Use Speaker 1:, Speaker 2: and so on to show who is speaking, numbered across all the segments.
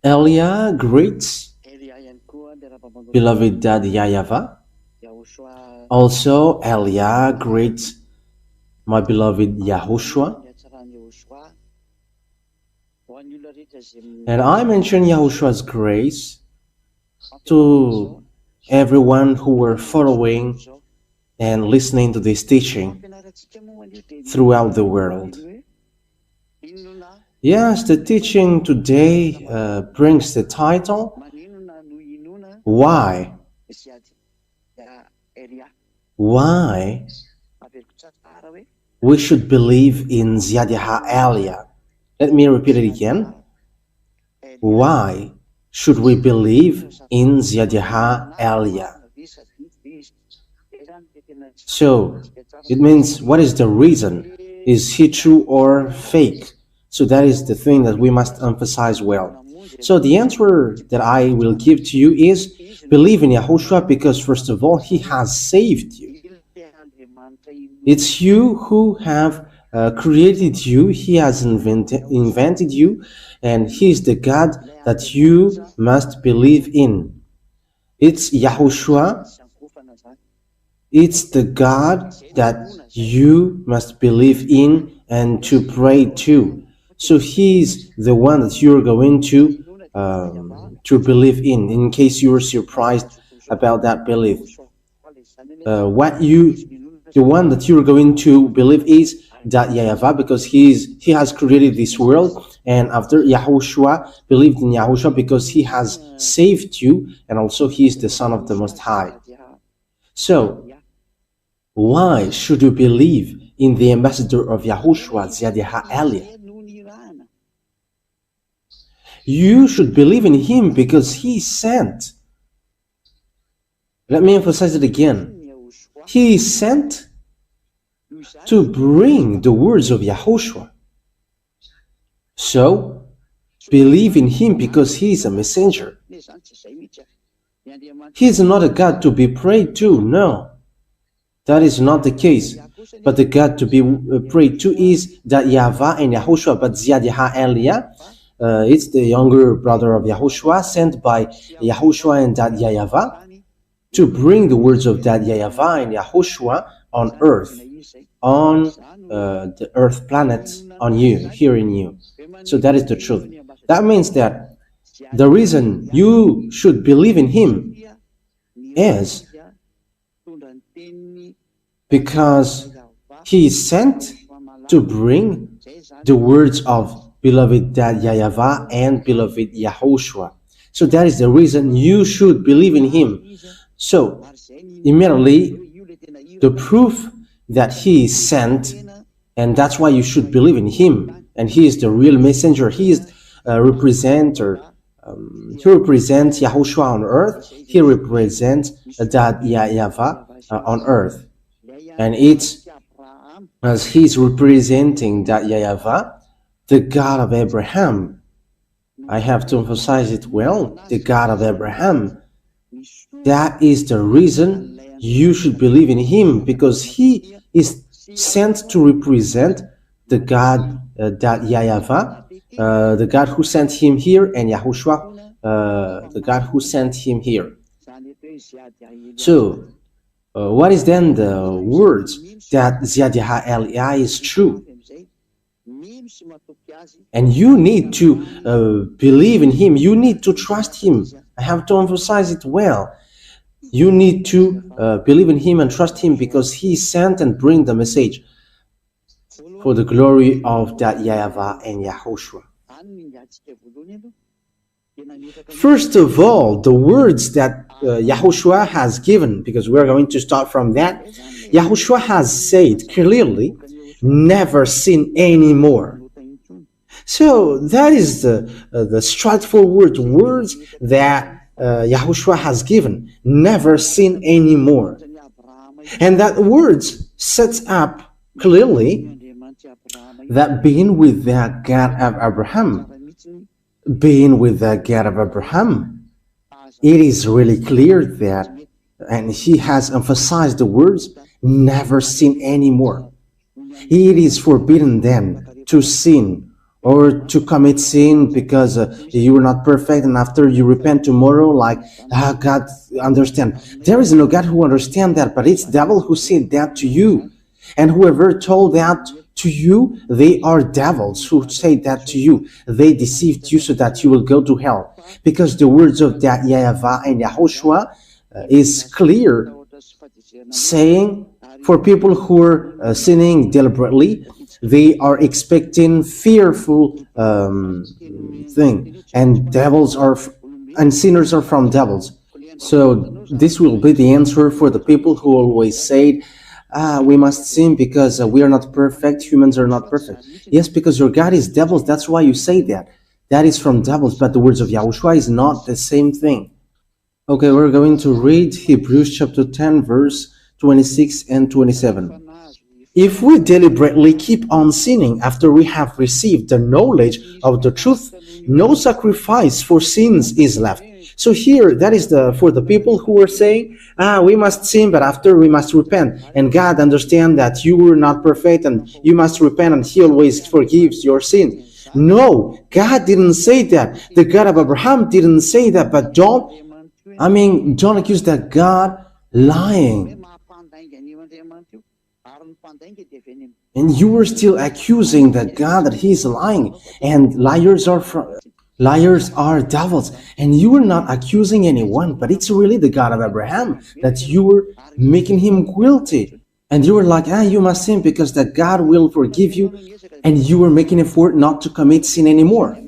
Speaker 1: Elia greets beloved Dad YAHVAH. Also, Elia greets my beloved Yahushua. And I mention Yahushua's grace to everyone who were following and listening to this teaching throughout the world. Yes, the teaching today brings the title, Why? Why we should believe in ZHYAH El YAH. Let me repeat it again. Why should we believe in ZHYAH El YAH? So, it means, what is the reason? Is he true or fake? So that is the thing that we must emphasize well. So the answer that I will give to you is, believe in Yahushua because first of all, he has saved you. It's you who have created you. He has invented you, and he is the God that you must believe in. It's Yahushua. It's the God that you must believe in and to pray to. So he's the one that you're going to believe in case you were surprised about that belief. The one that you're going to believe is that YAHVAH, because he has created this world, and after Yahushua, believed in Yahushua because he has saved you, and also he is the Son of the Most High. So, why should you believe in the ambassador of Yahushua, ZHYAH El YAH? You should believe in him because he sent. Let me emphasize it again. He is sent to bring the words of Yahushua. So, believe in him because he is a messenger. He is not a God to be prayed to, no. That is not the case. But the God to be prayed to is that YAHVAH and Yahushua, but ZHYAH El YAH, it's the younger brother of Yahushua, sent by Yahushua and Dad YAHVAH to bring the words of Dad YAHVAH and Yahushua on earth, on the earth planet, on you, here in you. So that is the truth. That means that the reason you should believe in him is because he is sent to bring the words of beloved Dad YAHVAH and beloved Yahushua. So that is the reason you should believe in him. So, immediately, the proof that he is sent, and that's why you should believe in him, and he is the real messenger. He is a representer. He represents Yahushua on earth. He represents Dad YAHVAH on earth. And it's as he's representing Dad YAHVAH, the God of Abraham. I have to emphasize it well, the God of Abraham. That is the reason you should believe in him, because he is sent to represent the God that YAHVAH, the God who sent him here, and Yahushua, the God who sent him here. So, what is then the words that ZHYAH El YAH is true? And you need to believe in him. You need to trust him. I have to emphasize it well. You need to believe in him and trust him because he sent and bring the message for the glory of that YAHVAH and Yahushua. First of all, the words that Yahushua has given, because we're going to start from that, Yahushua has said clearly, never sin anymore. So that is the straightforward words that Yahushua has given, never sin anymore. And that words sets up clearly that being with the God of Abraham, being with the God of Abraham, it is really clear that, and he has emphasized the words, never sin anymore. It is forbidden then to sin or to commit sin because you are not perfect, and after you repent tomorrow, like, God understand. There is no God who understand that, but it's devil who said that to you. And whoever told that to you, they are devils who say that to you. They deceived you so that you will go to hell. Because the words of that YAHVAH and YAHOSHUAH is clear, saying for people who are sinning deliberately, they are expecting fearful thing, and devils are and sinners are from devils. So this will be the answer for the people who always say, we must sin because we are not perfect, humans are not perfect. Yes, because your God is devils, that's why you say that. That is from devils, but the words of Yahushua is not the same thing. Okay, we're going to read Hebrews chapter 10, verse 26 and 27. If we deliberately keep on sinning after we have received the knowledge of the truth, no sacrifice for sins is left. So here, that is for the people who are saying, we must sin, but after we must repent. And God understands that you were not perfect and you must repent, and He always forgives your sin. No, God didn't say that. The God of Abraham didn't say that, but don't accuse that God lying. And you were still accusing that God that He is lying, and liars are devils, and you were not accusing anyone, but it's really the God of Abraham that you were making him guilty. And you were like, you must sin because that God will forgive you, and you were making an effort not to commit sin anymore.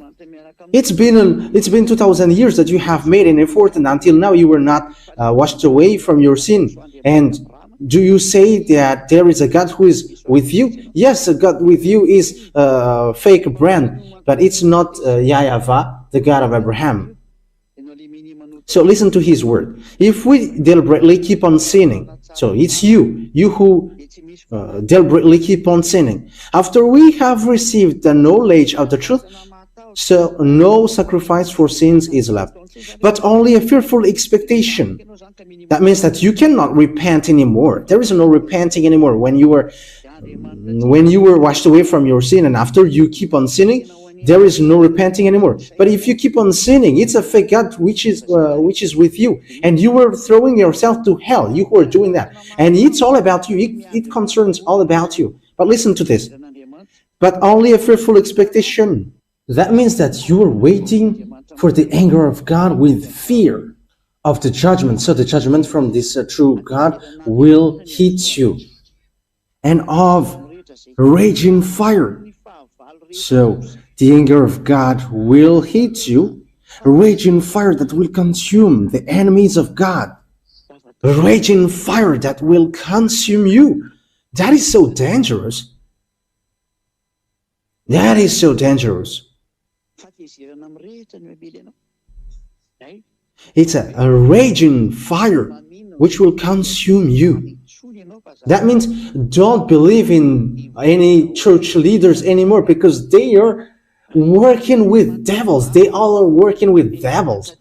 Speaker 1: It's been 2,000 years that you have made an effort, and until now you were not washed away from your sin. And do you say that there is a God who is with you? Yes, a God with you is a fake brand, but it's not YAHVAH, the God of Abraham. So listen to His word. If we deliberately keep on sinning, so it's you who deliberately keep on sinning, after we have received the knowledge of the truth, so no sacrifice for sins is left, but only a fearful expectation. That means that you cannot repent anymore. There is no repenting anymore when you were washed away from your sin, and after you keep on sinning, there is no repenting anymore. But if you keep on sinning, it's a fake God which is with you, and you were throwing yourself to hell. You who are doing that, and it's all about you. It concerns all about you. But listen to this. But only a fearful expectation. That means that you are waiting for the anger of God with fear of the judgment. So the judgment from this true God will hit you, and of raging fire. So the anger of God will hit you, a raging fire that will consume the enemies of God, a raging fire that will consume you. That is so dangerous. That is so dangerous. It's a raging fire which will consume you. That means don't believe in any church leaders anymore, because they are working with devils. They all are working with devils.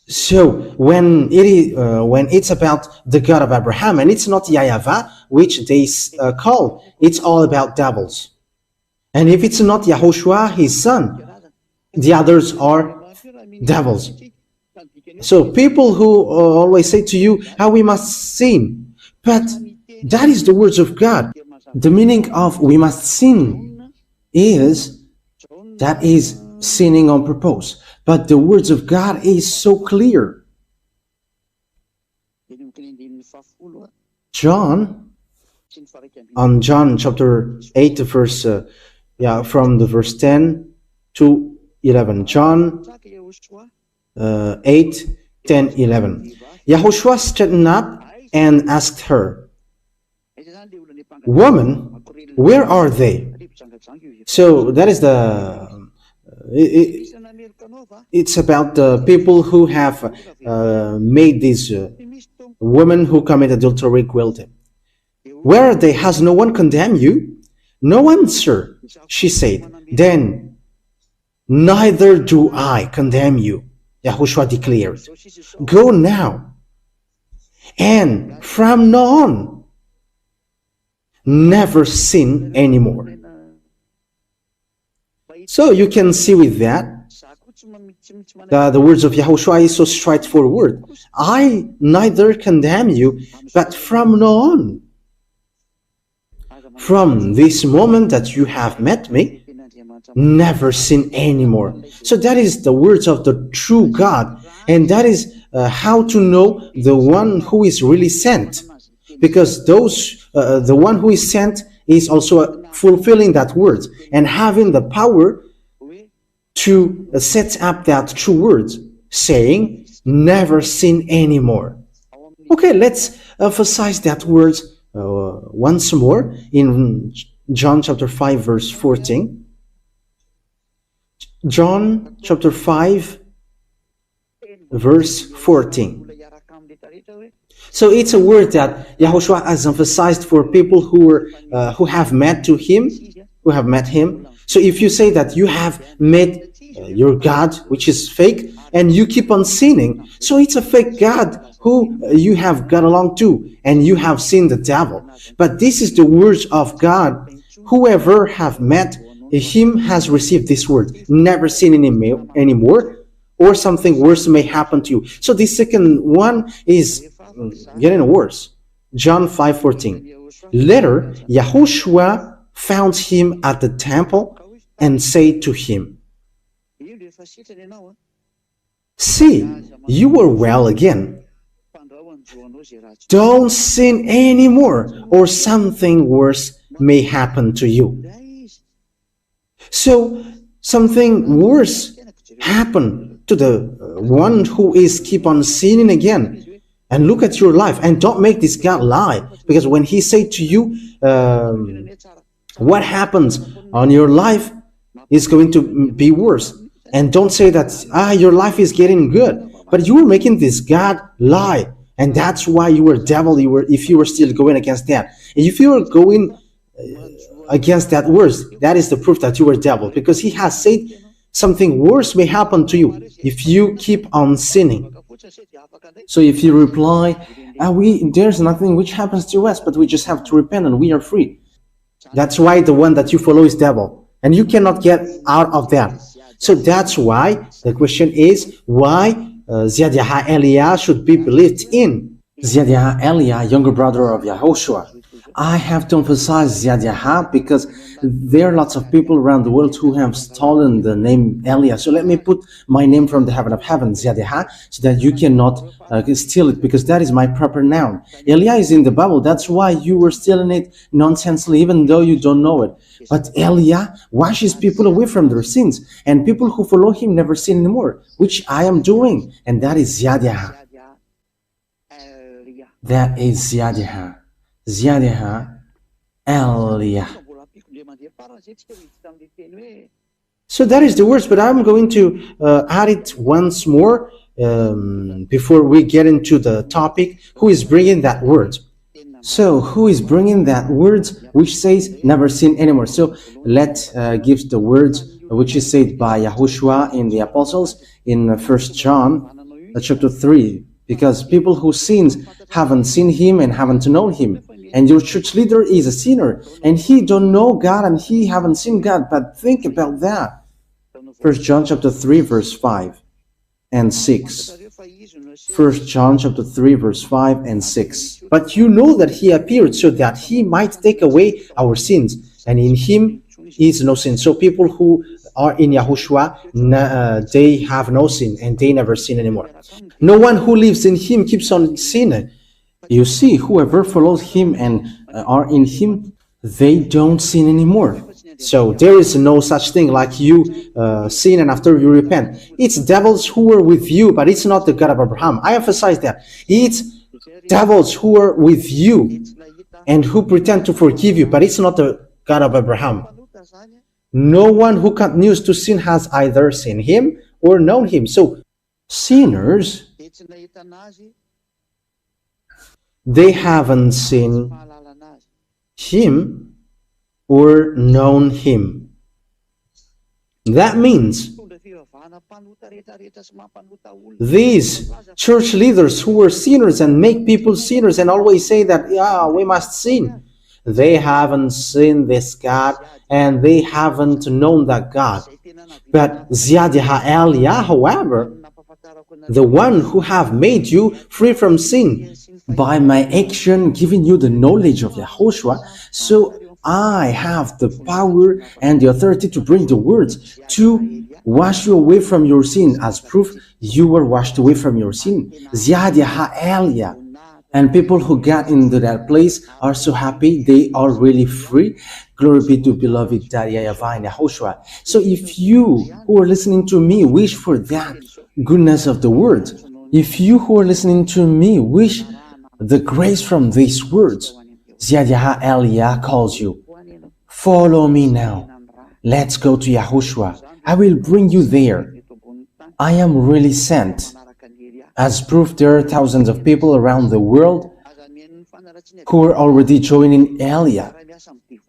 Speaker 1: So when it's about the God of Abraham, and it's not YAHVAH, which they call, it's all about devils. And if it's not YAHOSHUAH, His son, the others are devils. So people who always say to you, we must sin, but that is the words of God. The meaning of we must sin is sinning on purpose. But the words of God is so clear. John chapter 8, verse from the verse 10 to 11. John 8, 10, 11. Yahushua straightened up and asked her, "Woman, where are they?" So that is it's about the people who have made these women who commit adultery guilty. "Where are they? Has no one condemned you?" "No one, sir," she said. "Then neither do I condemn you," Yahushua declared. "Go now, and from now on, never sin anymore. So you can see with that, the words of Yahushua is so straightforward. I neither condemn you, but from now on, from this moment that you have met me, never sin anymore. So that is the words of the true God, and that is how to know the one who is really sent, because the one who is sent is also fulfilling that word and having the power to set up that true word, saying never sin anymore. Okay, let's emphasize that word once more in John chapter 5 verse 14. John chapter 5 verse 14. So it's a word that Yahushua has emphasized for people who have met him. So if you say that you have met your God, which is fake, and you keep on sinning, so it's a fake God who you have got along to, and you have seen the devil. But this is the words of God. Whoever have met him has received this word, never sin anymore, or something worse may happen to you. So the second one is getting worse. John 5:14. Later, Yahushua found him at the temple and said to him, "See, you are well again. Don't sin anymore, or something worse may happen to you." So something worse happened to the one who is keep on sinning again. And look at your life, and don't make this God lie, because when he said to you what happens on your life is going to be worse, and don't say that your life is getting good, but you were making this God lie, and that's why you were devil. If you were still going against that, and if you were going against that worse, that is the proof that you were devil, because he has said something worse may happen to you if you keep on sinning. So if you reply, there's nothing which happens to us, but we just have to repent and we are free. That's why the one that you follow is devil, and you cannot get out of that. So that's why the question is why ZHYAH El Yah should be believed in. ZHYAH El Yah, younger brother of Yahushua. I have to emphasize ZHYAH because there are lots of people around the world who have stolen the name El Yah. So let me put my name from the heaven of heaven, ZHYAH, so that you cannot steal it, because that is my proper noun. El Yah is in the Bible. That's why you were stealing it nonsensely, even though you don't know it. But El Yah washes people away from their sins, and people who follow him never sin anymore, which I am doing, and that is ZHYAH. That is ZHYAH. ZHYAH El Yah. So that is the words, but I'm going to add it once more before we get into the topic. Who is bringing that word? So who is bringing that word which says never sin anymore? So let's give the words which is said by Yahushua in the Apostles in 1 John chapter 3, because people who sins haven't seen him and haven't known him. And your church leader is a sinner, and he don't know God, and he haven't seen God. But think about that. 1 John chapter 3 verse 5 and 6. 1 John chapter 3 verse 5 and 6. But you know that he appeared so that he might take away our sins, and in him is no sin. So people who are in Yahushua, they have no sin, and they never sin anymore. No one who lives in him keeps on sinning. You see, whoever follows him and are in him, they don't sin anymore. So there is no such thing like you sin and after you repent. It's devils who are with you, but it's not the God of Abraham. I emphasize that. It's devils who are with you and who pretend to forgive you, but it's not the God of Abraham. No one who continues to sin has either seen him or known him. So sinners, they haven't seen him or known him. That means these church leaders who were sinners and make people sinners and always say that, yeah, we must sin, They haven't seen this God, and they haven't known that God. But ZHYAH El YAH, however, the one who have made you free from sin by my action, giving you the knowledge of Yahushua, so I have the power and the authority to bring the words to wash you away from your sin. As proof, you were washed away from your sin. ZHYAH El YAH. And people who got into that place are so happy. They are really free. Glory be to beloved YAHVAH and YAHOSHUAH. So if you who are listening to me wish for that goodness of the word, if you who are listening to me wish the grace from these words, ZHYAH El YAH calls you. Follow me now. Let's go to Yahushua. I will bring you there. I am really sent. As proof, there are thousands of people around the world who are already joining El YAH.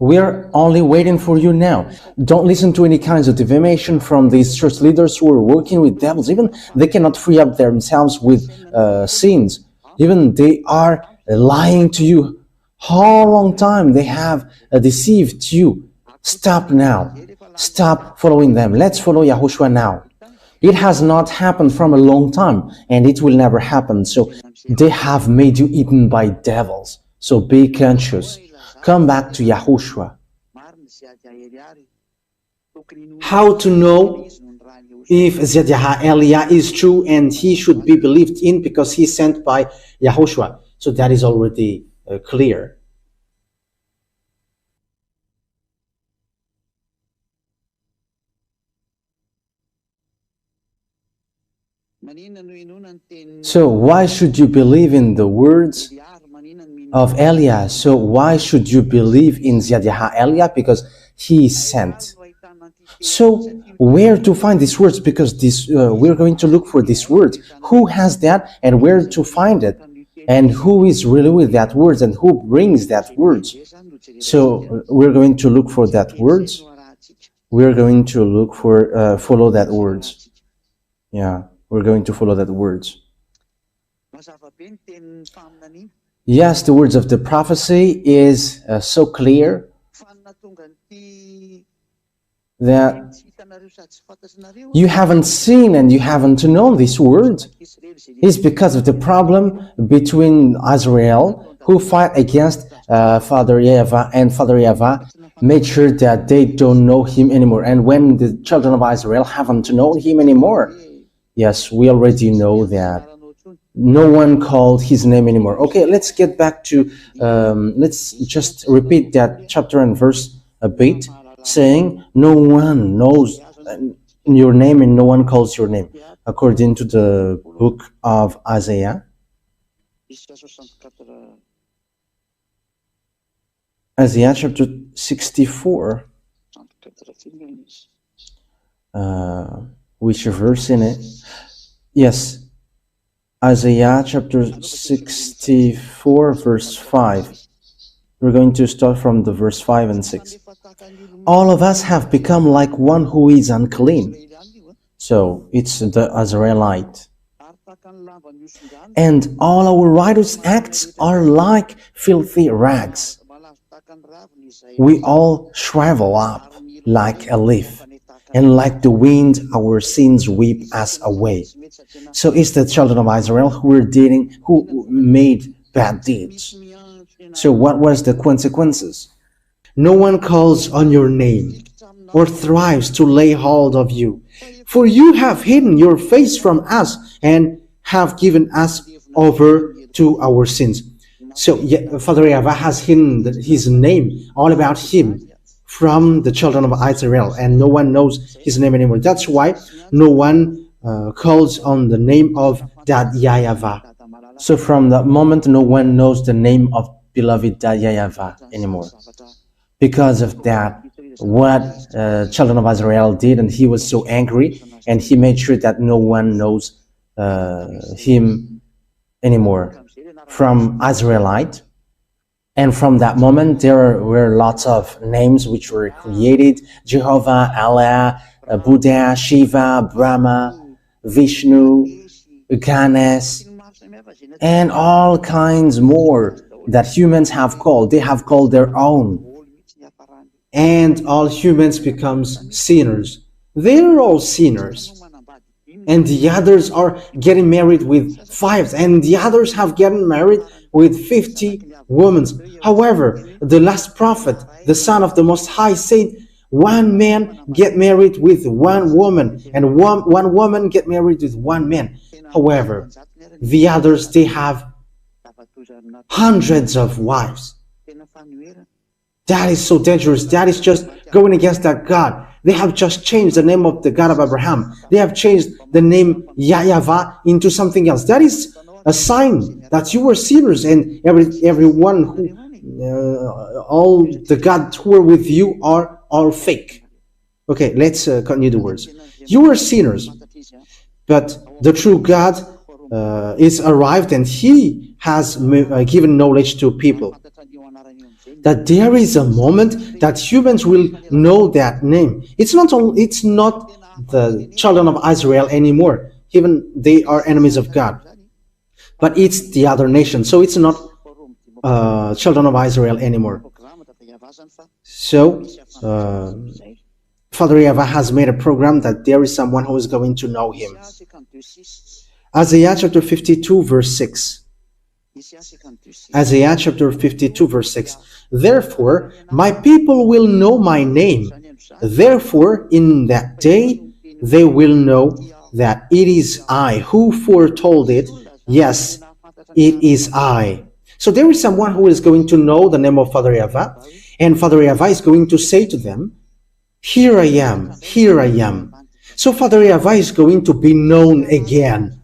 Speaker 1: We are only waiting for you now. Don't listen to any kinds of defamation from these church leaders who are working with devils. Even they cannot free up themselves with sins. Even they are lying to you. How long time they have deceived you? Stop now. Stop following them. Let's follow Yahushua now. It has not happened from a long time, and it will never happen. So they have made you eaten by devils. So be conscious. Come back to Yahushua. How to know if ZHYAH El YAH is true and he should be believed in because he is sent by Yahushua? So that is already clear. So why should you believe in the words of El YAH? So why should you believe in ZHYAH El YAH? Because he is sent. So where to find these words? Because we're going to look for these words. Who has that and where to find it? And who is really with that words and who brings that words? So we're going to look for that words. We're going to look for follow that words. Yeah. We're going to follow that words. Yes, the words of the prophecy is so clear that you haven't seen and you haven't known this word. It's because of the problem between Israel, who fight against Father YAHVAH, and Father YAHVAH made sure that they don't know him anymore. And when the children of Israel haven't known him anymore, yes, we already know that no one called his name anymore. Okay, let's get back to, let's just repeat that chapter and verse a bit, saying, no one knows your name and no one calls your name, according to the book of Isaiah. Isaiah chapter 64. Which verse in it? Yes, Isaiah chapter 64 verse 5. We're going to start from the verse 5 and 6. All of us have become like one who is unclean. So it's the Israelite. And all our righteous acts are like filthy rags. We all shrivel up like a leaf, and like the wind, our sins sweep us away. So it's the children of Israel who made bad deeds. So what was the consequences? No one calls on your name or thrives to lay hold of you. For you have hidden your face from us and have given us over to our sins. So Father YAHVAH has hidden his name, all about him, from the children of Israel, and no one knows his name anymore. That's why no one calls on the name of that YAHVAH. So from that moment, no one knows the name of beloved YAHVAH anymore. Because of that, what children of Israel did, and he was so angry, and he made sure that no one knows him anymore from Israelite. And from that moment, there were lots of names which were created: Jehovah, Allah, Buddha, Shiva, Brahma, Vishnu, Ganesh, and all kinds more that humans have called. They have called their own. And all humans becomes sinners. They're all sinners. And the others are getting married with 5, and the others have gotten married with 50 women. However, the last prophet, the Son of the Most High, said, one man get married with one woman, and one woman get married with one man. However, the others, they have hundreds of wives. That is so dangerous. That is just going against that God. They have just changed the name of the God of Abraham. They have changed the name YAHVAH into something else. That is a sign that you were sinners, and everyone who, all the gods who were with you are all fake. Okay, let's continue the words. You were sinners, but the true God is arrived, and He has given knowledge to people. That there is a moment that humans will know that name. It's not the children of Israel anymore. Even they are enemies of God. But it's the other nation. So it's not children of Israel anymore. So Father YAHVAH has made a program that there is someone who is going to know Him. Isaiah chapter 52 verse 6. Isaiah chapter 52 verse 6. Therefore, my people will know my name. Therefore, in that day, they will know that it is I who foretold it. Yes, it is I. So there is someone who is going to know the name of Father YAHVAH, and Father YAHVAH is going to say to them, here I am, here I am. So Father YAHVAH is going to be known again.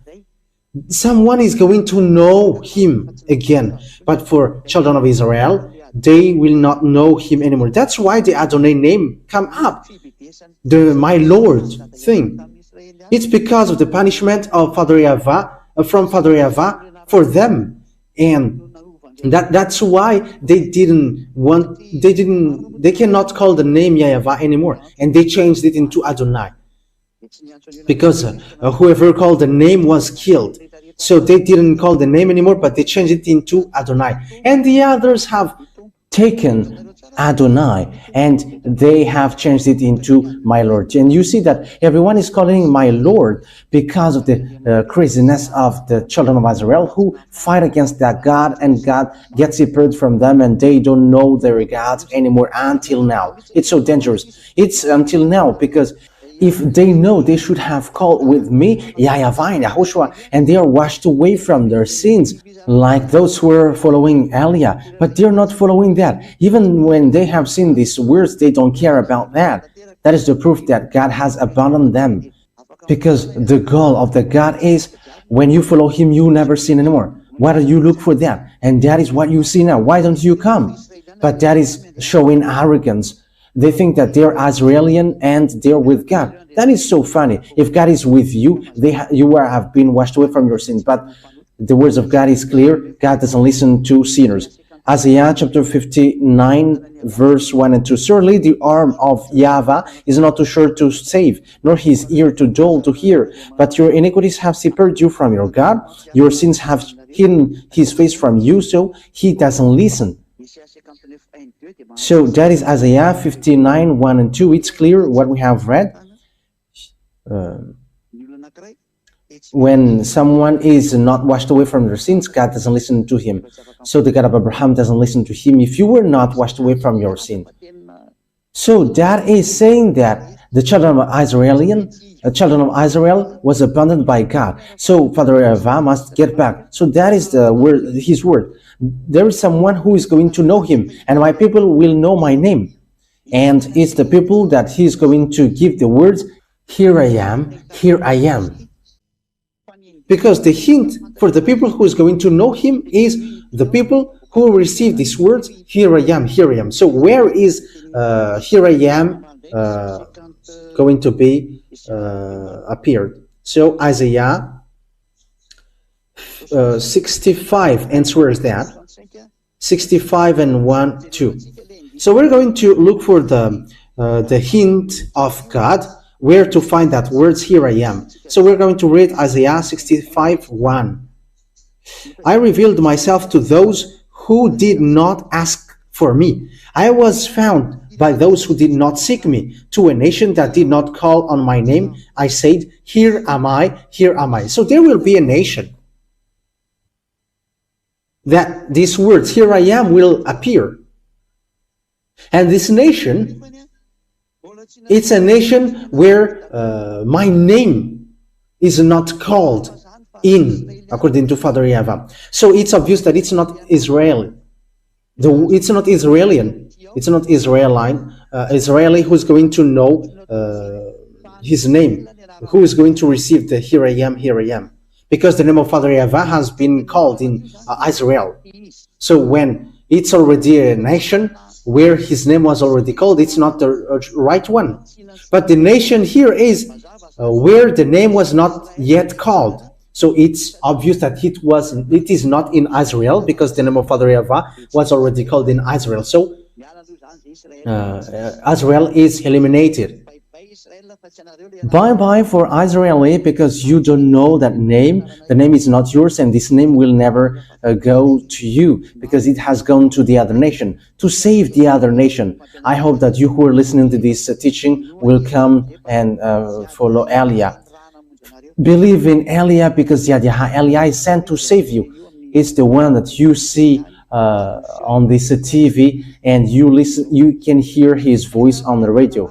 Speaker 1: Someone is going to know Him again. But for children of Israel, they will not know Him anymore. That's why the Adonai name come up, the my Lord thing. It's because of the punishment of Father YAHVAH, from Father YAHVAH for them, and that's why they cannot call the name YAHVAH anymore, and they changed it into Adonai, because whoever called the name was killed. So they didn't call the name anymore, but they changed it into Adonai. And the others have taken Adonai and they have changed it into my Lord. And you see that everyone is calling my Lord because of the craziness of the children of Israel who fight against that God, and God gets separated from them and they don't know their gods anymore until now. It's so dangerous. It's until now, because if they know, they should have called with me YAHVAH and YAHOSHUAH, and they are washed away from their sins, like those who are following Eliah. But they're not following that. Even when they have seen these words, they don't care about that. That is the proof that God has abandoned them. Because the goal of the God is, when you follow Him, you never sin anymore. Why do you look for that? And that is what you see now. Why don't you come? But that is showing arrogance. They think that they're Israeli and they're with God. That is so funny. If God is with you, you have been washed away from your sins. But the words of God is clear. God doesn't listen to sinners. Isaiah chapter 59 verse 1 and 2. Surely the arm of YAHVAH is not too short to save, nor his ear too dull to hear. But your iniquities have separated you from your God. Your sins have hidden His face from you, so He doesn't listen. So that is Isaiah 59, 1 and 2. It's clear what we have read. When someone is not washed away from their sins, God doesn't listen to him. So the God of Abraham doesn't listen to him if you were not washed away from your sin. So that is saying that the children of Israel was abandoned by God. So Father YAHVAH must get back. So that is the word, His word. There is someone who is going to know Him, and my people will know my name. And it's the people that He is going to give the words, here I am, here I am. Because the hint for the people who is going to know Him is the people who receive these words, here I am, here I am. So where is here I am going to be appeared? So Isaiah 65 answers that. 65 and 1, 2. So we're going to look for the hint of God, where to find that words, here I am. So we're going to read Isaiah 65, 1. I revealed myself to those who did not ask for me. I was found by those who did not seek me. To a nation that did not call on my name, I said, here am I, here am I. So there will be a nation that these words, here I am, will appear. And this nation, it's a nation where my name is not called in, according to Father YAHVAH. So it's obvious that it's not Israeli. It's not Israelian. It's not Israeli who's going to know his name, who is going to receive the here I am, here I am. Because the name of Father YAHVAH has been called in Israel. So when it's already a nation where his name was already called, it's not the right one. But the nation here is where the name was not yet called. So it's obvious that it is not in Israel, because the name of Father YAHVAH was already called in Israel. So Israel is eliminated. Bye-bye for Israeli, because you don't know that name. The name is not yours, and this name will never go to you, because it has gone to the other nation, to save the other nation. I hope that you who are listening to this teaching will come and follow El Yah. Believe in El Yah, because ZHYAH El Yah is sent to save you. It's the one that you see on this TV, and you listen, you can hear his voice on the radio,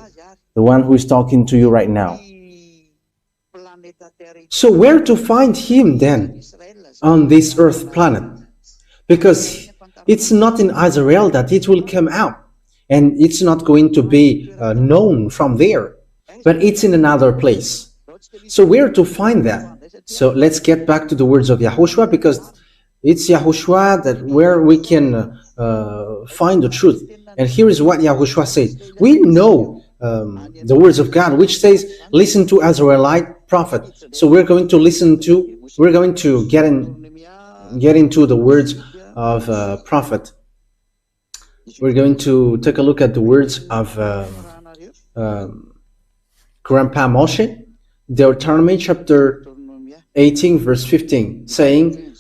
Speaker 1: the one who is talking to you right now. So where to find him then on this earth planet? Because it's not in Israel that it will come out, and it's not going to be known from there, but it's in another place. So where to find that? So let's get back to the words of YAHOSHUAH, because it's YAHOSHUAH that where we can find the truth. And here is what YAHOSHUAH says. We know the words of God, which says, listen to Israelite prophet. So we're going to get into the words of prophet. We're going to take a look at the words of Grandpa Moshe, Deuteronomy chapter 18 verse 15, saying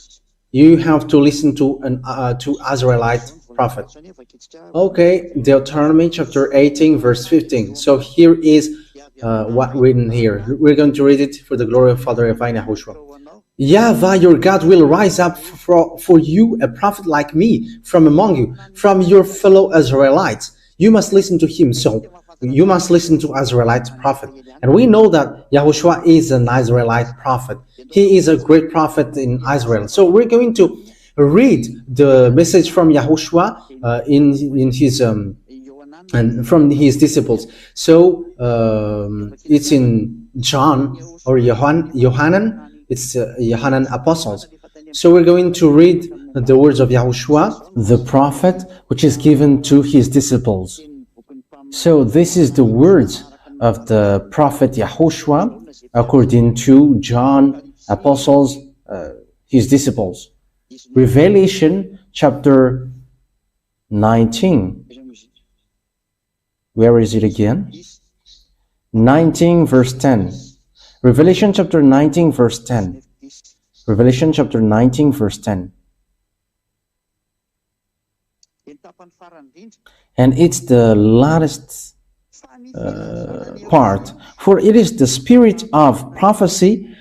Speaker 1: you have to listen to an Israelite prophet. Okay, Deuteronomy chapter 18 verse 15. So here is what written here. We're going to read it for the glory of Father YAHOSHUAH. YAHVAH your God will rise up for you a prophet like me from among you, from your fellow Israelites. You must listen to him. So you must listen to Israelite prophet. And we know that YAHOSHUAH is an Israelite prophet. He is a great prophet in Israel. So we're going to read the message from YAHOSHUAH in his and from his disciples. So it's in John or Yohanan. It's Yohanan Apostles. So we're going to read the words of YAHOSHUAH, the prophet, which is given to his disciples. So this is the words of the prophet YAHOSHUAH according to John, Apostles, his disciples. Revelation chapter 19. Where is it again? 19 verse 10. Revelation chapter 19 verse 10. Revelation chapter 19 verse 10. And it's the last part. For it is the spirit of prophecy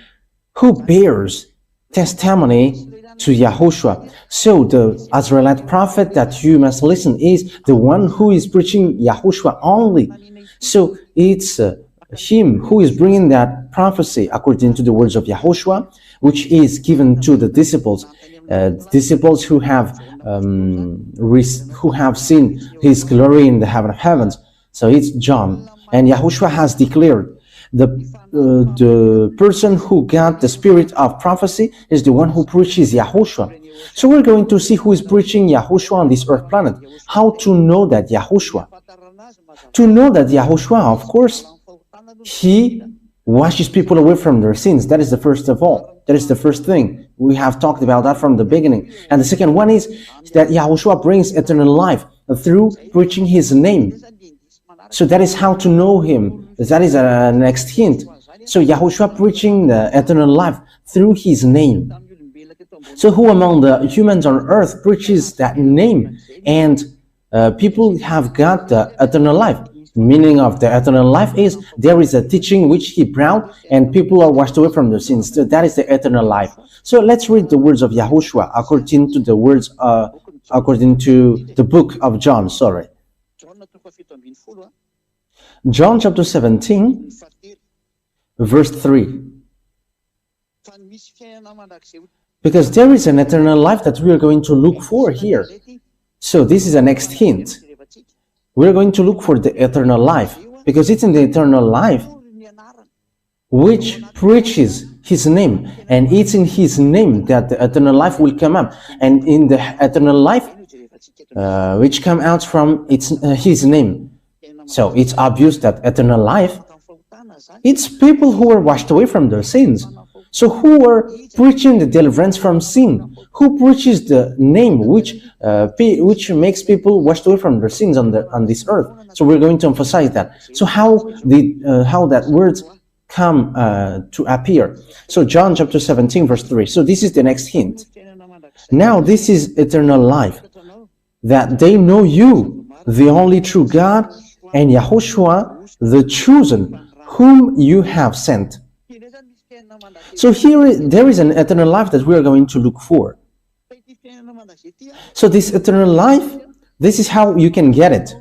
Speaker 1: who bears testimony to YAHOSHUAH. So the Israelite prophet that you must listen is the one who is preaching YAHOSHUAH only. So it's him who is bringing that prophecy according to the words of YAHOSHUAH, which is given to the disciples, disciples who have seen his glory in the heaven of heavens. So it's John, and YAHOSHUAH has declared the person who got the spirit of prophecy is the one who preaches YAHOSHUAH. So we're going to see who is preaching YAHOSHUAH on this earth planet. How to know that YAHOSHUAH? To know that YAHOSHUAH, of course, he washes people away from their sins. That is the first of all. That is the first thing. We have talked about that from the beginning. And the second one is that YAHOSHUAH brings eternal life through preaching his name. So that is how to know him. That is a next hint. So YAHOSHUAH preaching the eternal life through his name. So who among the humans on earth preaches that name? And people have got the eternal life. Meaning of the eternal life is there is a teaching which he brought and people are washed away from their sins. So that is the eternal life. So let's read the words of Yahushua according to the words according to the book of John. Sorry, John chapter 17 verse 3. Because there is an eternal life that we are going to look for here. So this is the next hint. We're going to look for the eternal life, because it's in the eternal life which preaches his name, and it's in his name that the eternal life will come up, and in the eternal life which come out from his name. So it's obvious that eternal life, it's people who are washed away from their sins. So who are preaching the deliverance from sin? Who preaches the name which makes people washed away from their sins on this earth? So we're going to emphasize that. So how that words come to appear? So John chapter 17 verse 3. So this is the next hint. Now this is eternal life, that they know you, the only true God, and Yahushua, the chosen, whom you have sent. So here there is an eternal life that we are going to look for. So this eternal life, this is how you can get it.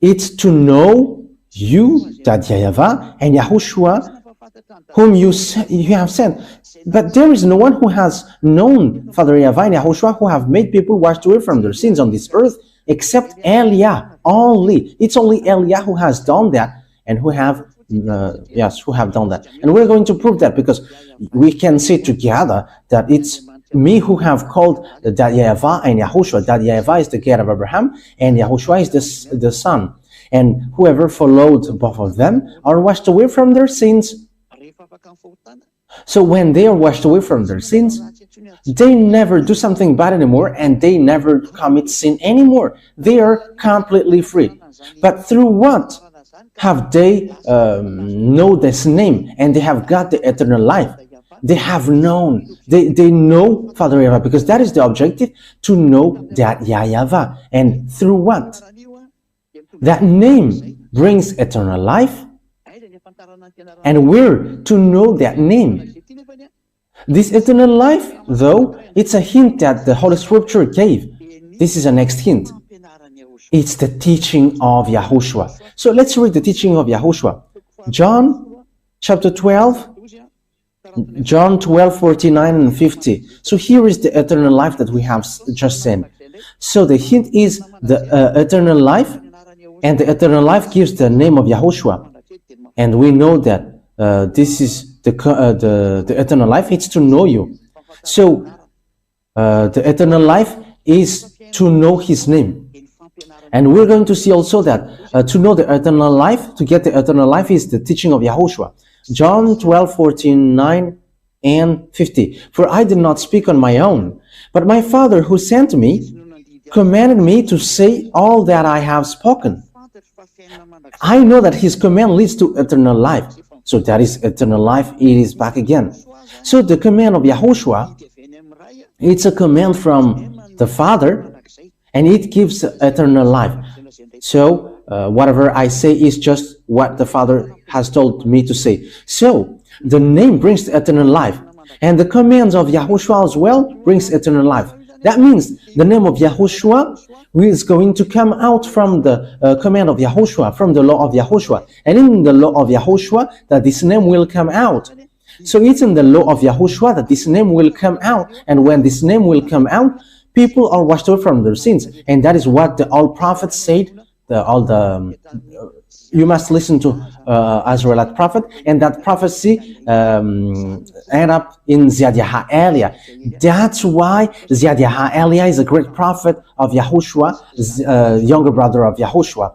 Speaker 1: It's to know you, that YAHVAH, and Yahushua, whom you have sent. But there is no one who has known Father YAHVAH and Yahushua, who have made people washed away from their sins on this earth, except El Yah only. It's only El Yah who has done that, and who have done that. And we're going to prove that, because we can say together that it's me who have called that YAHVAH and Yahushua. That YAHVAH is the God of Abraham, and Yahushua is the Son. And whoever followed both of them are washed away from their sins. So when they are washed away from their sins, they never do something bad anymore, and they never commit sin anymore. They are completely free. But through what have they know this name, and they have got the eternal life? They have known, they know Father YAHVAH, because that is the objective, to know that YAHVAH. And through what? That name brings eternal life, and we're to know that name. This eternal life, though, it's a hint that the Holy Scripture gave. This is a next hint. It's the teaching of Yahushua. So let's read the teaching of Yahushua. John chapter 12, John 12, 49 and 50. So here is the eternal life that we have just seen. So the hint is the eternal life, and the eternal life gives the name of Yahushua. And we know that this is the eternal life. It's to know you. So the eternal life is to know his name. And we're going to see also that to know the eternal life, to get the eternal life, is the teaching of Yahushua. John 12, 49 and 50. For I did not speak on my own, but my Father who sent me commanded me to say all that I have spoken. I know that his command leads to eternal life. So that is eternal life. It is back again. So the command of Yahushua, it's a command from the Father, and it gives eternal life. So whatever I say is just what the Father has told me to say. So the name brings eternal life, and the commands of Yahushua as well brings eternal life. That means the name of Yahushua is going to come out from the command of Yahushua, from the law of Yahushua. And in the law of Yahushua, that this name will come out. So it's in the law of Yahushua that this name will come out. And when this name will come out, people are washed away from their sins. And that is what all prophets said. You must listen to Israelite prophet, and that prophecy end up in ZHYAH El YAH. That's why ZHYAH El YAH is a great prophet of Yahushua, younger brother of Yahushua.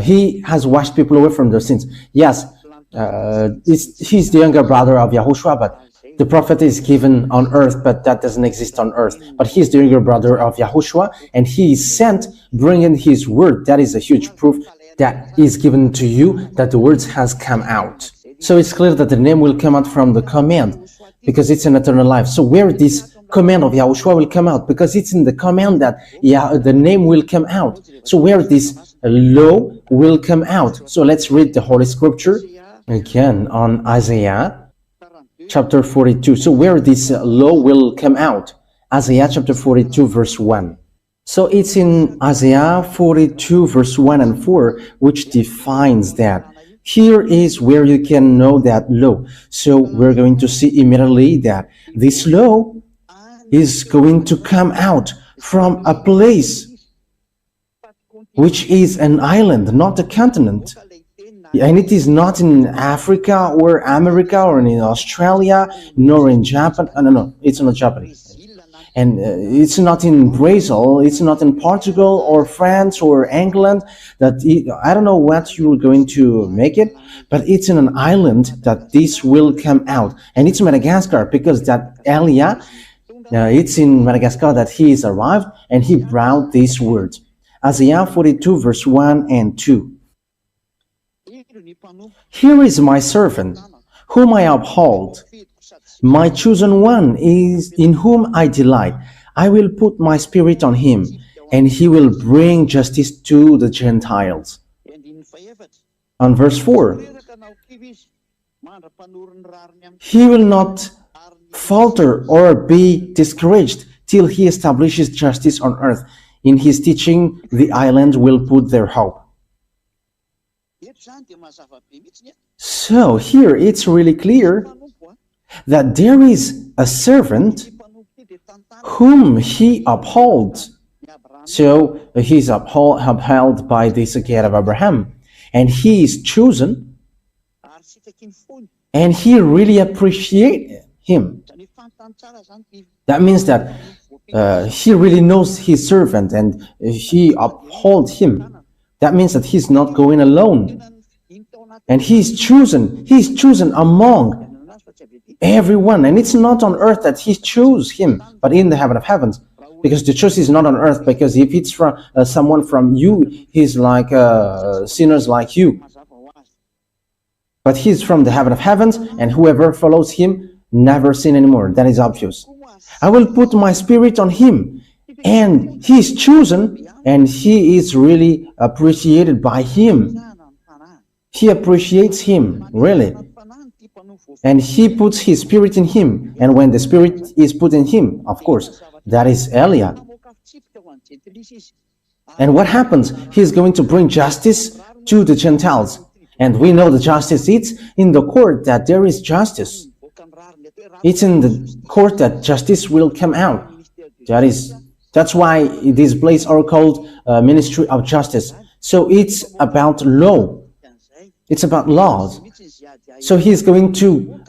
Speaker 1: He has washed people away from their sins. Yes, he's the younger brother of Yahushua, but the prophet is given on earth, but that doesn't exist on earth. But he's the younger brother of Yahushua, and he is sent bringing his word. That is a huge proof that is given to you that the words has come out. So it's clear that the name will come out from the command, because it's an eternal life. So where this command of Yahushua will come out, because it's in the command that the name will come out. So where this law will come out. So let's read the Holy Scripture again on Isaiah chapter 42. So where this law will come out. Isaiah chapter 42 verse 1. So it's in Isaiah 42 verse 1 and 4, which defines that. Here is where you can know that law. So we're going to see immediately that this law is going to come out from a place which is an island, not a continent. And it is not in Africa or America or in Australia, nor in Japan. No, it's not Japanese. And it's not in Brazil, it's not in Portugal or France or England. I don't know what you're going to make it, but it's in an island that this will come out. And it's Madagascar, because that El Yah, it's in Madagascar that he is arrived and he brought these words. Isaiah 42 verse 1 and 2. Here is my servant, whom I uphold. My chosen one is in whom I delight. I will put my spirit on him, and he will bring justice to the Gentiles. On verse 4, he will not falter or be discouraged till he establishes justice on earth. In his teaching, the island will put their hope. So here it's really clear that there is a servant whom he upholds. So he's upheld by this gate of Abraham, and he is chosen, and he really appreciates him. That means that he really knows his servant and he upholds him. That means that he's not going alone, and he's chosen among everyone. And it's not on earth that he chose him, but in the heaven of heavens, because the choice is not on earth. Because if it's from someone from you, he's like sinners like you, but he's from the heaven of heavens, and whoever follows him never sin anymore. That is obvious. I will put my spirit on him, and he is chosen, and he is really appreciated by him. He appreciates him, really. And he puts his spirit in him. And when the spirit is put in him, of course, that is El Yah. And what happens? He is going to bring justice to the Gentiles. And we know the justice, it's in the court that there is justice. It's in the court that justice will come out. That's why these places are called Ministry of Justice. So it's about law. It's about laws. So he's going to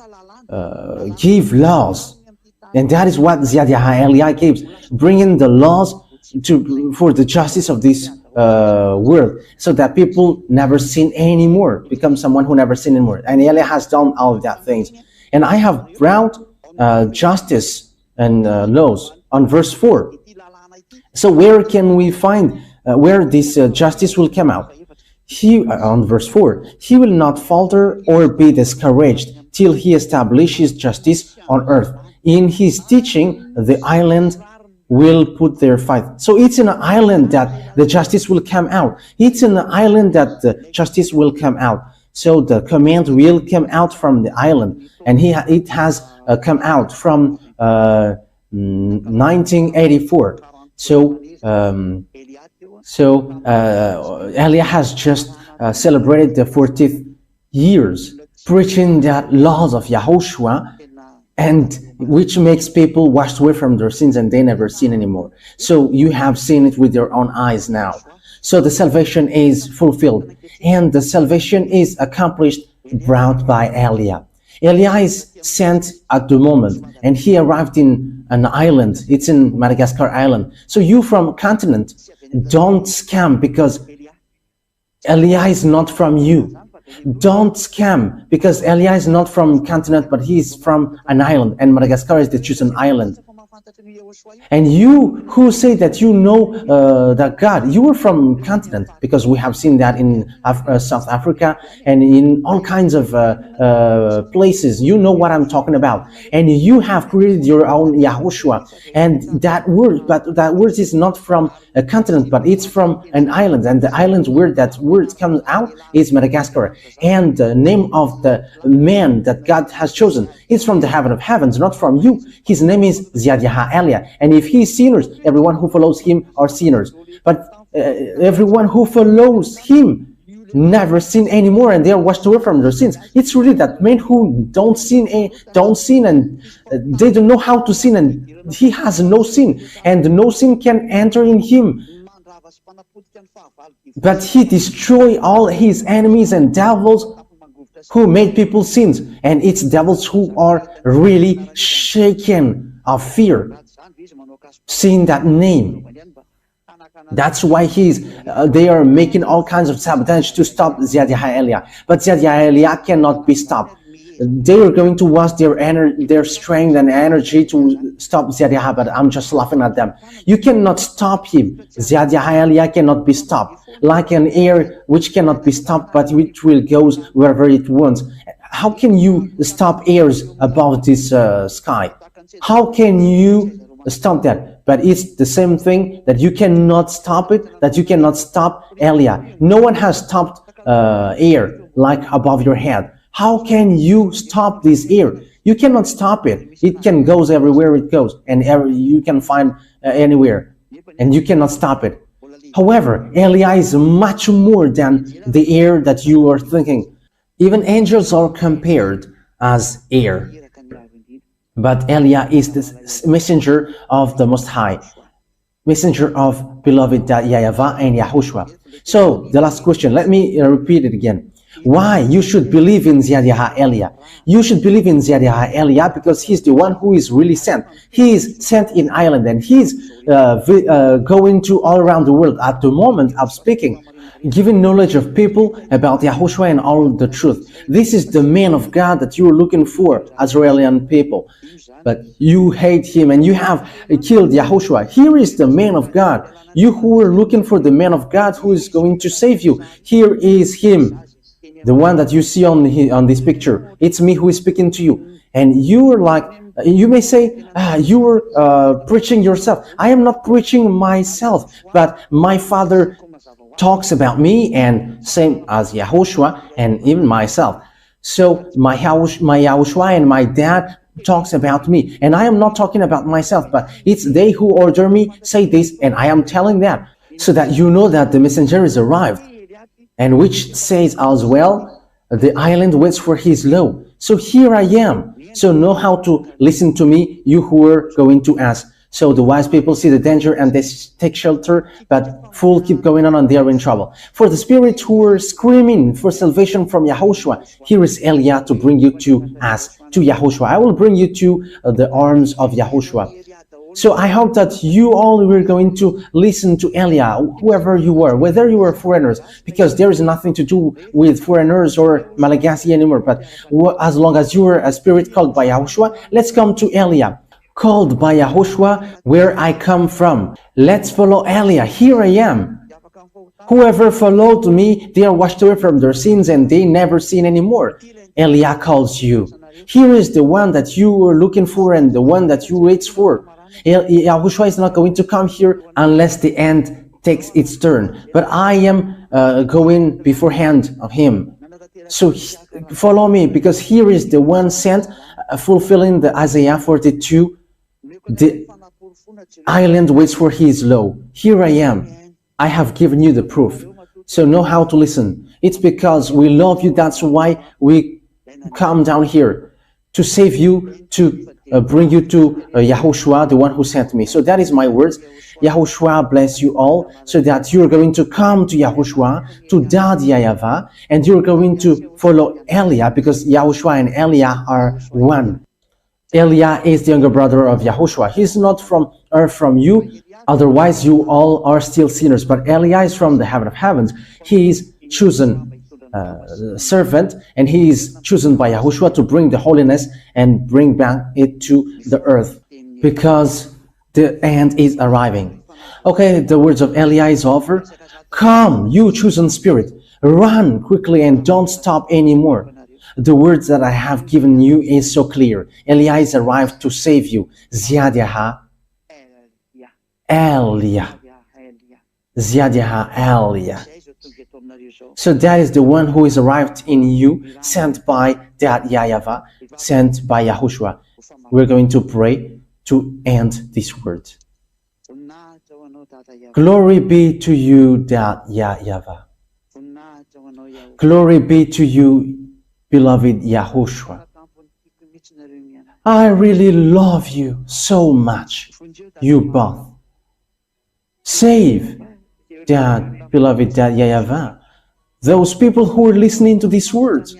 Speaker 1: give laws. And that is what ZHYAH El Yah gives, bringing the laws for the justice of this world, so that people never sin anymore, become someone who never sin anymore. And El Yah has done all of that things. And I have brought justice and laws on verse 4. So where can we find where this justice will come out? On verse 4, he will not falter or be discouraged till he establishes justice on earth. In his teaching, the island will put their fight. So it's in an island that the justice will come out. It's in an island that the justice will come out. So the command will come out from the island, and it has come out from 1984. So El Yah has just celebrated the 40th years, preaching that laws of Yahushua, and which makes people washed away from their sins and they never sin anymore. So you have seen it with your own eyes now. So the salvation is fulfilled, and the salvation is accomplished, brought by El Yah. El Yah is sent at the moment, and he arrived in an island. It's in Madagascar Island. So you from continent, don't scam, because El Yah is not from you. Don't scam, because El Yah is not from continent, but he is from an island, and Madagascar is the chosen island. And you who say that you know that God, you are from continent, because we have seen that in South Africa and in all kinds of places. You know what I'm talking about. And you have created your own Yahushua. And that word, but that word is not from a continent, but it's from an island. And the island where that word comes out is Madagascar. And the name of the man that God has chosen is from the heaven of heavens, not from you. His name is ZHYAH EL YAH. And if he is sinners, everyone who follows him are sinners. But everyone who follows him never sin anymore, and they are washed away from their sins. It's really that men who don't sin, and they don't know how to sin, and he has no sin, and no sin can enter in him. But he destroy all his enemies and devils who made people sin, and it's devils who are really shaken of fear seeing that name. That's why they are making all kinds of sabotage to stop ZHYAH EL YAH. But ZHYAH EL YAH cannot be stopped. They are going to waste their strength and energy to stop ZHYAH, but I'm just laughing at them. You cannot stop him. ZHYAH EL YAH cannot be stopped. Like an air which cannot be stopped, but which will go wherever it wants. How can you stop airs above this sky? How can you stop that? But it's the same thing, that you cannot stop it, that you cannot stop EL YAH. No one has stopped air like above your head. How can you stop this air? You cannot stop it. It can go everywhere it goes, and you can find anywhere, and you cannot stop it. However, EL YAH is much more than the air that you are thinking. Even angels are compared as air. But EL YAH is the messenger of the Most High, messenger of beloved YAHVAH and YAHOSHUAH. So the last question, let me repeat it again. Why you should believe in ZHYAH EL YAH? You should believe in ZHYAH EL YAH because he's the one who is really sent. He is sent in Ireland, and he's going to all around the world at the moment of speaking, giving knowledge of people about Yahushua and all the truth. This is the man of God that you are looking for, Israeli people. But you hate him and you have killed Yahushua. Here is the man of God. You who are looking for the man of God who is going to save you. Here is him, the one that you see on this picture. It's me who is speaking to you. And you are like, you may say, you are preaching yourself. I am not preaching myself, but my Father talks about me, and same as Yahushua and even myself. So my Yahushua and my dad talks about me, and I am not talking about myself, but it's they who order me say this, and I am telling that, so that you know that the messenger is arrived, and which says as well, the island waits for his law. So here I am. So know how to listen to me, you who are going to ask. So the wise people see the danger and they take shelter, but fools keep going on and they are in trouble. For the spirits who are screaming for salvation from Yahushua, here is EL YAH to bring you to us, to Yahushua. I will bring you to the arms of Yahushua. So I hope that you all were going to listen to EL YAH, whoever you are, whether you are foreigners, because there is nothing to do with foreigners or Malagasy anymore. But as long as you are a spirit called by Yahushua, let's come to EL YAH. Called by Yahushua, where I come from. Let's follow EL YAH. Here I am. Whoever followed me, they are washed away from their sins and they never sin anymore. EL YAH calls you. Here is the one that you were looking for and the one that you wait for. Yahushua is not going to come here unless the end takes its turn. But I am going beforehand of him. So follow me, because here is the one sent, fulfilling the Isaiah 42. The island waits for his law. Here I am. I have given you the proof. So know how to listen. It's because we love you. That's why we come down here to save you, to bring you to Yahushua, the one who sent me. So that is my words. Yahushua bless you all, so that you're going to come to Yahushua, to Dad YAHVAH, and you're going to follow EL YAH, because Yahushua and EL YAH are one. EL YAH is the younger brother of Yahushua. He's not from earth, from you, otherwise you all are still sinners. But EL YAH is from the heaven of heavens. He is chosen servant, and he is chosen by Yahushua to bring the holiness and bring back it to the earth. because the end is arriving. Okay, the words of Eliah is over. Come, you chosen spirit, run quickly and don't stop anymore. The words that I have given you is so clear. Eliah is arrived to save you. ZHYAH El Yah. ZHYAH El Yah. So that is the one who is arrived in you, sent by that YAHVAH, sent by YAHOSHUAH. We're going to pray to end this word. Glory be to you, that YAHVAH. Glory be to you, beloved YAHOSHUAH. I really love you so much, you both. Save that beloved that YAHVAH, those people who are listening to these words.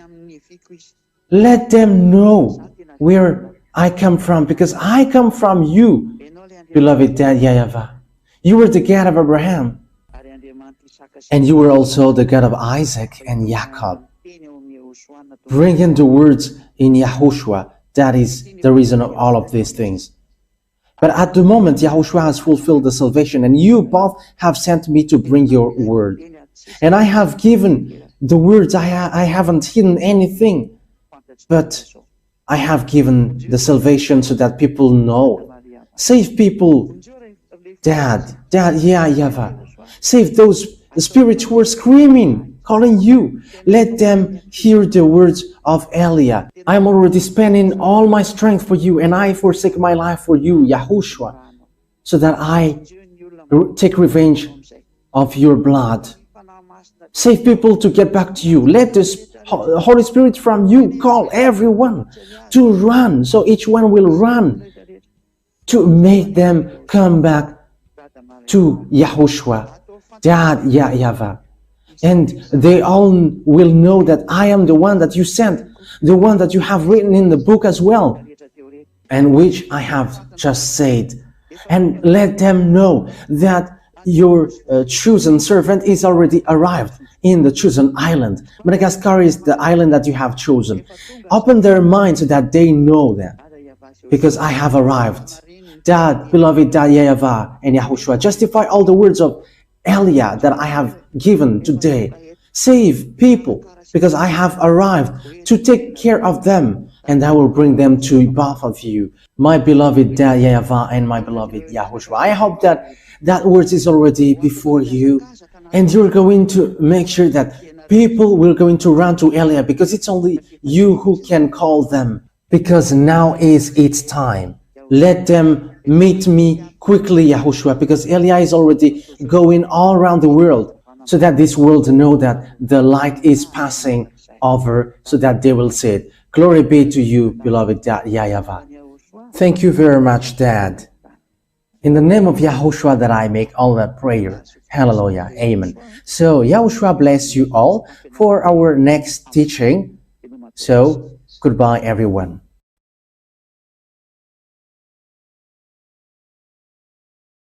Speaker 1: Let them know where I come from, because I come from you, beloved that YAHVAH. You were the God of Abraham, and you were also the God of Isaac and Jacob. Bring in the words in YAHOSHUAH. That is the reason of all of these things. But at the moment, YAHOSHUAH has fulfilled the salvation, and you both have sent me to bring your word. And I have given the words, I haven't hidden anything, but I have given the salvation so that people know. Save people, Dad, YAHVAH. Save those spirits who are screaming, calling you. Let them hear the words of Eliah. I am already spending all my strength for you, and I forsake my life for you, YAHOSHUAH, so that I take revenge of your blood. Save people to get back to you. Let the Holy Spirit from you call everyone to run, so each one will run, to make them come back to YAHOSHUAH, Dad, YAHVAH. And they all will know that I am the one that you sent, the one that you have written in the book as well, and which I have just said. And let them know that your chosen servant is already arrived in the chosen island. Madagascar is the island that you have chosen. Open their minds so that they know that, because I have arrived. Dad, beloved Dad, YAHVAH and YAHOSHUAH, justify all the words of Eliah that I have given today. Save people, because I have arrived to take care of them, and I will bring them to both of you, my beloved Dad, YAHVAH and my beloved YAHOSHUAH. I hope that that word is already before you, and you're going to make sure that people will going to run to Eliah, because it's only you who can call them, because now is its time. Let them meet me quickly, YAHOSHUAH, because Eliah is already going all around the world, so that this world know that the light is passing over, so that they will see it. Glory be to you, beloved Dad, YAHVAH. Thank you very much, Dad. In the name of YAHOSHUAH that I make all that prayer. Hallelujah. Amen. So YAHOSHUAH bless you all for our next teaching. So goodbye, everyone.